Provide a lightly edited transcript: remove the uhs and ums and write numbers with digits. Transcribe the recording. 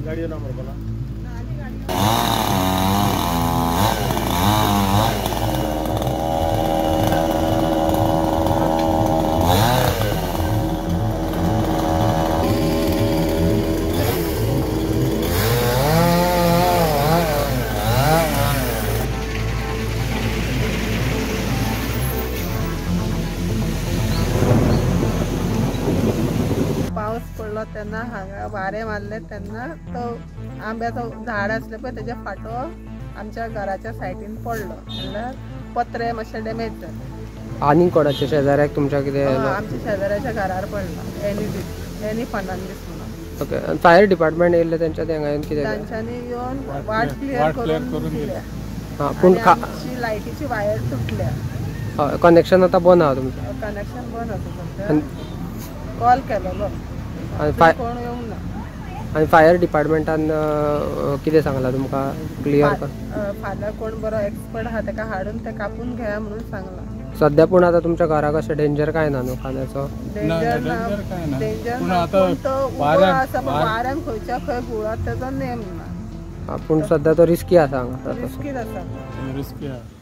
गाड़ी नंबर बोला। पाऊस पडलो तेन्ना हांगा वारें मारले तेन्ना तो आंब्याचो झाड आसलें पळय तेजे फाटो आमच्या घराच्या सायडीन पडलो म्हणल्यार पत्रे मातशे डॅमेज जाले। आणि कोणाच्या शेजाऱ्याक तुमच्या कितें आमच्या शेजाऱ्याच्या घरार पडला एनी फर्नांडीस म्हणून। ओके फायर डिपार्टमेंट येयल्ले तेंच्या हांगा कितें तांच्यांनी येवन वाट क्लियर करून दिल्या। हां पूण आमची लायटीची वायर तुटल्या। कनेक्शन आतां बंद आहा तुमचें? कनेक्शन बंद आसा सध्या। कॉल केलेलो कोण येवंक ना। आनी फायर डिपार्टमेंटान कितें सांगलां तुमकां क्लियर कर? फाल्यां कोण बरो एक्सपर्ट आहा ताका हाडून ते कापून घेया म्हणून सांगलां। सध्या पूण आतां तुमच्या घराक अशें डेंजर काय ना न्हू खाण्याचो? डेंजर ना पूण तो उबो आसा पण वाऱ्यान खंयच्या खंय घुंवत तेजो नेम ना। पूण सध्या तो रिस्की आसा हांगा? रिस्की आसा।